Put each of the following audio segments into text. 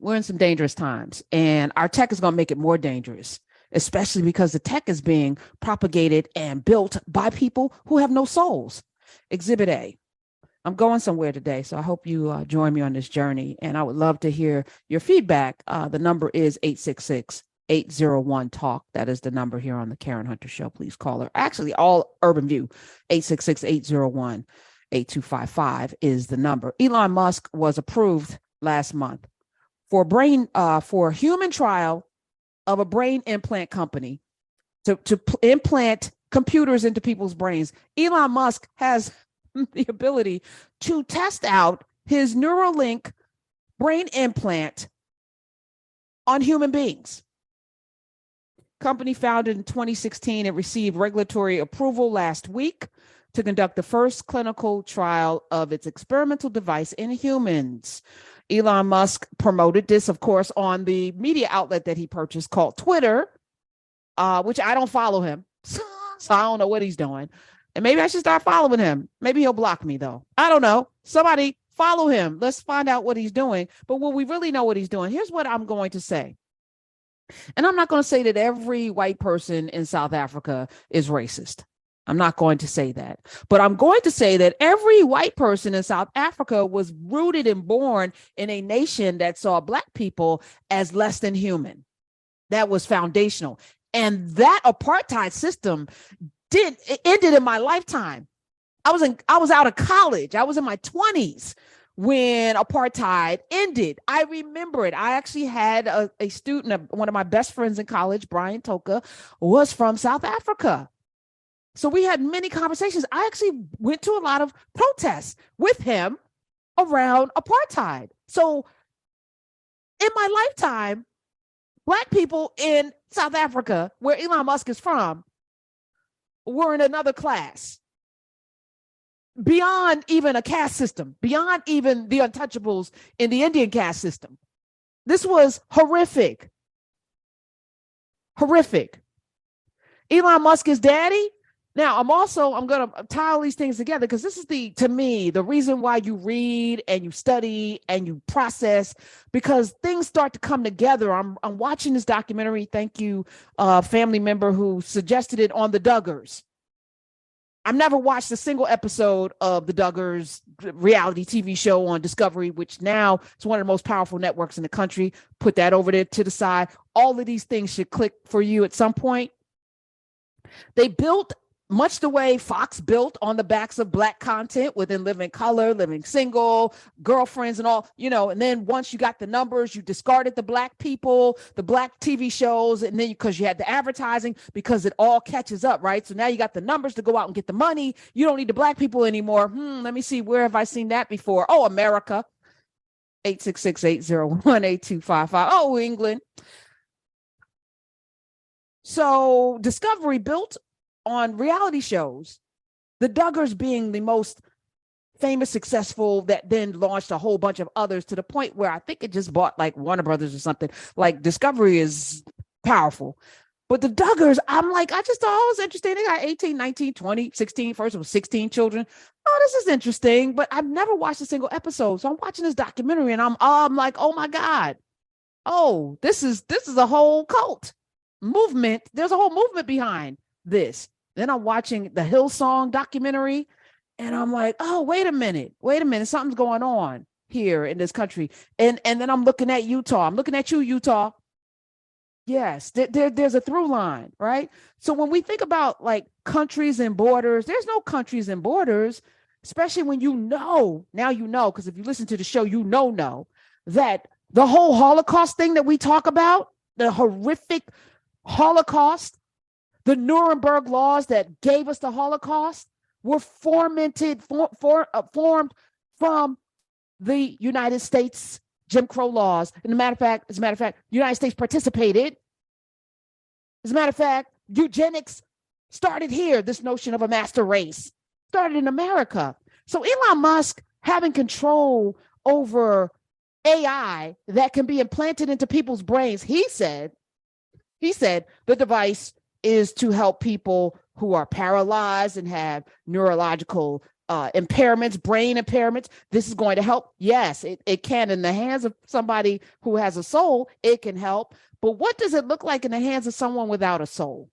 we're in some dangerous times, and our tech is going to make it more dangerous, especially because the tech is being propagated and built by people who have no souls. Exhibit A. I'm going somewhere today, so I hope you join me on this journey, and I would love to hear your feedback. The number is 866-801-TALK. That is the number here on the Karen Hunter Show. Please call her. Actually, all Urban View, 866-801-8255 is the number. Elon Musk was approved last month for for human trial of a brain implant company to implant computers into people's brains. Elon Musk has the ability to test out his Neuralink brain implant on human beings. Company founded in 2016 and received regulatory approval last week to conduct the first clinical trial of its experimental device in humans. Elon Musk promoted this, of course, on the media outlet that he purchased called Twitter, which I don't follow him, so I don't know what he's doing. And maybe I should start following him. Maybe he'll block me, though. I don't know. Somebody follow him. Let's find out what he's doing. But when we really know what he's doing, here's what I'm going to say. And I'm not going to say that every white person in South Africa is racist. I'm not going to say that. But I'm going to say that every white person in South Africa was rooted and born in a nation that saw Black people as less than human. That was foundational. And that apartheid system it ended in my lifetime. I was out of college. I was in my 20s when apartheid ended. I remember it. I actually had a student, one of my best friends in college, Brian Toka, was from South Africa. So we had many conversations. I actually went to a lot of protests with him around apartheid. So in my lifetime, Black people in South Africa, where Elon Musk is from, were in another class, beyond even a caste system, beyond even the untouchables in the Indian caste system. This was horrific. Horrific. Elon Musk is daddy. Now, I'm going to tie all these things together because this is to me, the reason why you read and you study and you process, because things start to come together. I'm watching this documentary. Thank you, family member who suggested it, on the Duggars. I've never watched a single episode of the Duggars reality TV show on Discovery, which now is one of the most powerful networks in the country. Put that over there to the side. All of these things should click for you at some point. They built much the way Fox built on the backs of Black content within Living Color, Living Single, Girlfriends and all, and then once you got the numbers, you discarded the Black people, the Black TV shows, and then because you had the advertising, because it all catches up, right? So now you got the numbers to go out and get the money. You don't need the Black people anymore. Let me see, where have I seen that before? Oh, America. 866-801-8255. Oh, England. So Discovery built on reality shows, the Duggars being the most famous, successful, that then launched a whole bunch of others to the point where I think it just bought like Warner Brothers or something. Like Discovery is powerful. But the Duggars, I'm like, I just thought it was interesting. They got 18, 19, 20, 16. First it was 16 children. Oh, this is interesting. But I've never watched a single episode. So I'm watching this documentary and I'm like, oh my God. Oh, this is a whole cult movement. There's a whole movement behind this. Then I'm watching the Hillsong documentary and I'm like, oh, wait a minute, something's going on here in this country. And then I'm looking at Utah. I'm looking at you, Utah. Yes, there's a through line, right? So when we think about like countries and borders, there's no countries and borders, especially when now because if you listen to the show, know that the whole Holocaust thing that we talk about, the horrific Holocaust, the Nuremberg laws that gave us the Holocaust were formed from the United States Jim Crow laws. And as a matter of fact, the United States participated. As a matter of fact, eugenics started here. This notion of a master race started in America. So Elon Musk having control over AI that can be implanted into people's brains, he said the device is to help people who are paralyzed and have neurological impairments, brain impairments. This is going to help. Yes, it can. In the hands of somebody who has a soul, it can help. But what does it look like in the hands of someone without a soul?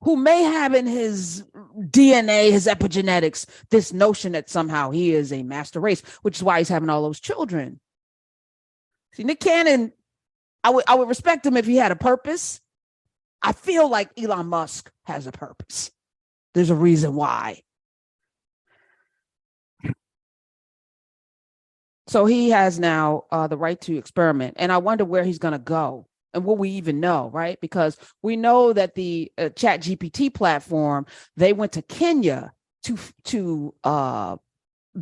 Who may have in his DNA, his epigenetics, this notion that somehow he is a master race, which is why he's having all those children. See, Nick Cannon, I would respect him if he had a purpose. I feel like Elon Musk has a purpose. There's a reason why. So he has now the right to experiment. And I wonder where he's going to go and will we even know, right? Because we know that the Chat GPT platform, they went to Kenya to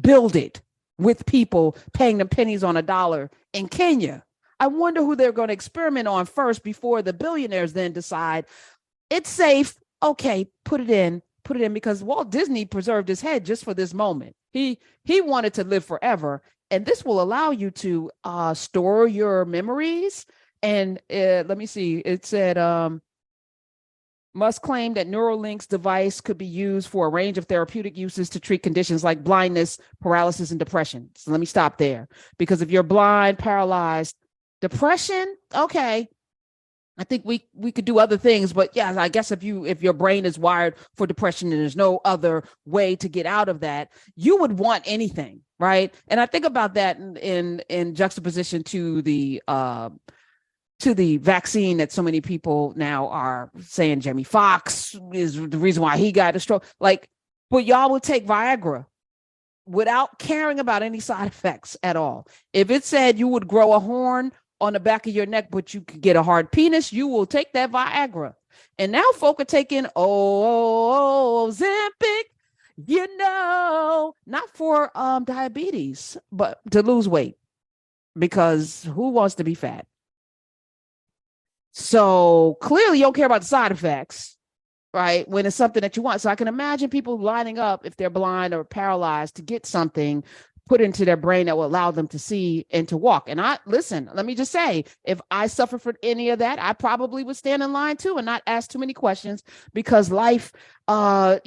build it with people paying them pennies on a dollar in Kenya. I wonder who they're going to experiment on first before the billionaires then decide it's safe. Okay, put it in, because Walt Disney preserved his head just for this moment. He wanted to live forever. And this will allow you to store your memories. And let me see, it said, Musk claimed that Neuralink's device could be used for a range of therapeutic uses to treat conditions like blindness, paralysis, and depression. So let me stop there, because if you're blind, paralyzed, depression, okay, I think we could do other things, but yeah, I guess if your brain is wired for depression and there's no other way to get out of that, you would want anything, right? And I think about that in juxtaposition to the vaccine that so many people now are saying Jamie Foxx is the reason why he got a stroke. Like, but y'all would take Viagra without caring about any side effects at all. If it said you would grow a horn on the back of your neck, but you could get a hard penis, you will take that Viagra. And now folk are taking Ozempic, not for diabetes, but to lose weight, because who wants to be fat? So clearly you don't care about the side effects, right? When it's something that you want. So I can imagine people lining up if they're blind or paralyzed to get something put into their brain that will allow them to see and to walk. And let me just say, if I suffer from any of that, I probably would stand in line too and not ask too many questions, because life, but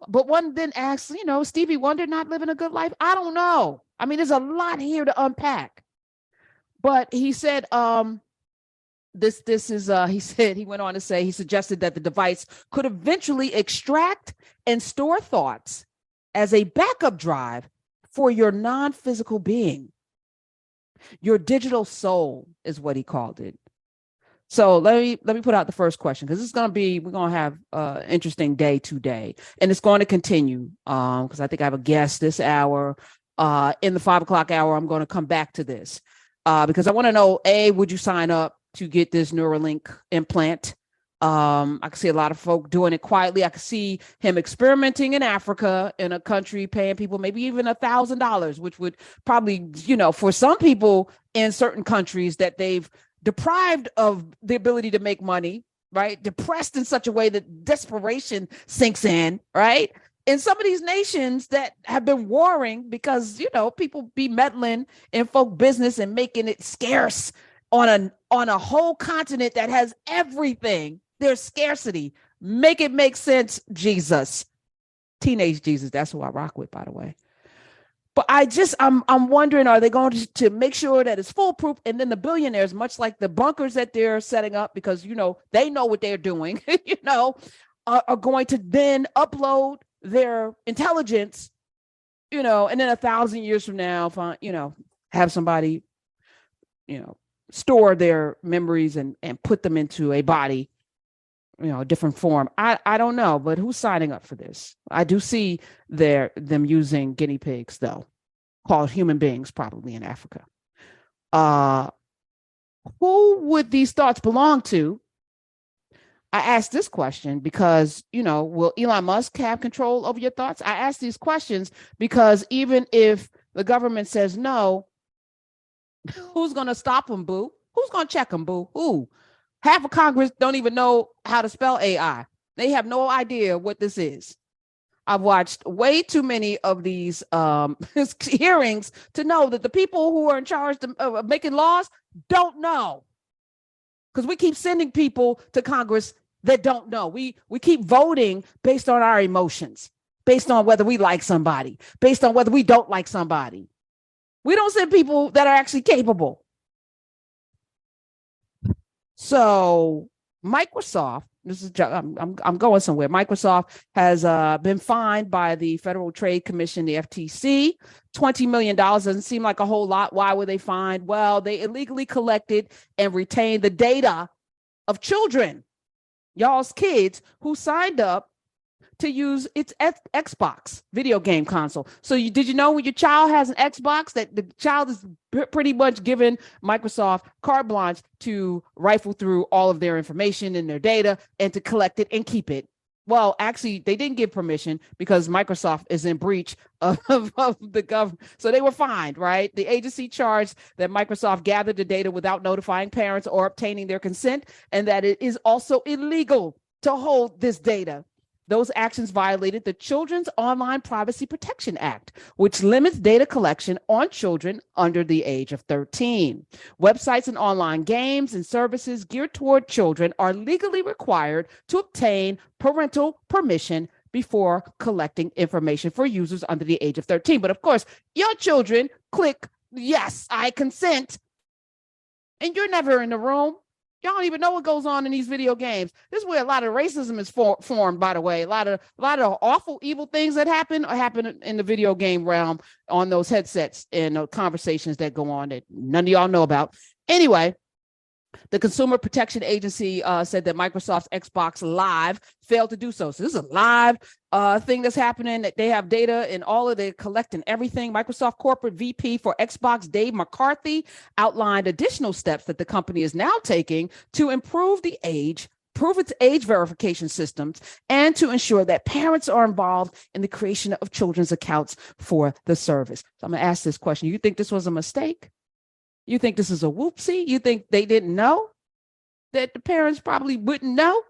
one then asks, Stevie Wonder not living a good life? I don't know. I mean, there's a lot here to unpack. But he said, he went on to say, he suggested that the device could eventually extract and store thoughts as a backup drive for your non-physical being. Your digital soul is what he called it. So let me put out the first question, because we're going to have an interesting day today, and it's going to continue because I think I have a guest this hour. In the 5 o'clock hour, I'm going to come back to this because I want to know, would you sign up to get this Neuralink implant? I can see a lot of folk doing it quietly. I can see him experimenting in Africa, in a country, paying people maybe even $1,000, which would probably, for some people in certain countries that they've deprived of the ability to make money, right? Depressed in such a way that desperation sinks in, right? In some of these nations that have been warring because, people be meddling in folk business and making it scarce on a whole continent that has everything. There's scarcity. Make it make sense, Jesus. Teenage Jesus. That's who I rock with, by the way. But I'm wondering, are they going to make sure that it's foolproof? And then the billionaires, much like the bunkers that they're setting up, because, they know what they're doing, are going to then upload their intelligence, and then 1,000 years from now, have somebody, store their memories and put them into a body, a different form. I don't know, but who's signing up for this? I do see them using guinea pigs, though, called human beings, probably in Africa. Who would these thoughts belong to? I asked this question because, will Elon Musk have control over your thoughts? I ask these questions because even if the government says no, who's going to stop him, boo? Who's going to check him, boo? Who? Half of Congress don't even know how to spell AI. They have no idea what this is. I've watched way too many of these hearings to know that the people who are in charge of making laws don't know. Because we keep sending people to Congress that don't know. We keep voting based on our emotions. based on whether we like somebody, based on whether we don't like somebody. We don't send people that are actually capable. So Microsoft, this is I'm going somewhere. Microsoft has been fined by the Federal Trade Commission, the FTC, $20 million. Doesn't seem like a whole lot. Why were they fined? Well, they illegally collected and retained the data of children, y'all's kids who signed up to use its Xbox video game console. So did you know when your child has an Xbox that the child is pretty much given Microsoft carte blanche to rifle through all of their information and their data and to collect it and keep it? Well, actually, they didn't give permission because Microsoft is in breach of the government. So they were fined, right? The agency charged that Microsoft gathered the data without notifying parents or obtaining their consent, and that it is also illegal to hold this data. Those actions violated the Children's Online Privacy Protection Act, which limits data collection on children under the age of 13. Websites and online games and services geared toward children are legally required to obtain parental permission before collecting information for users under the age of 13. But of course, your children click, yes, I consent, and you're never in the room. Y'all don't even know what goes on in these video games. This is where a lot of racism is formed, by the way. A lot of awful, evil things that happen in the video game realm on those headsets and conversations that go on that none of y'all know about. Anyway, the Consumer Protection Agency said that Microsoft's Xbox Live failed to do so. So this is a live thing that's happening. That they have data and all of the collecting everything. Microsoft Corporate VP for Xbox, Dave McCarthy, outlined additional steps that the company is now taking to improve its age verification systems and to ensure that parents are involved in the creation of children's accounts for the service. So I'm going to ask this question. You think this was a mistake? You think this is a whoopsie? You think they didn't know? That the parents probably wouldn't know?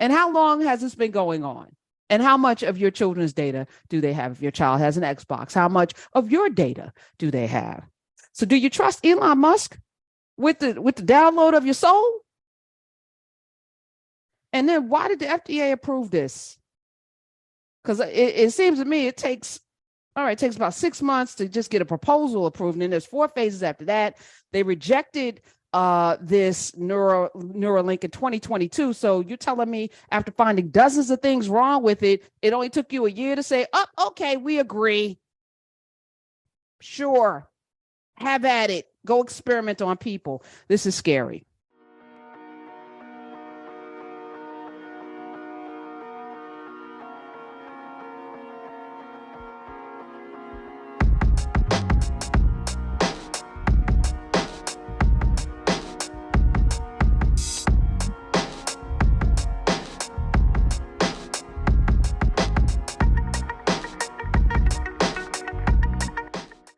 And how long has this been going on? And how much of your children's data do they have? If your child has an Xbox, how much of your data do they have? So do you trust Elon Musk with the download of your soul? And then why did the FDA approve this? Because it seems to me it takes about 6 months to just get a proposal approved. And then there's 4 phases after that. They rejected this Neuralink in 2022. So you're telling me after finding dozens of things wrong with it, it only took you a year to say, oh, okay, we agree. Sure. Have at it. Go experiment on people. This is scary.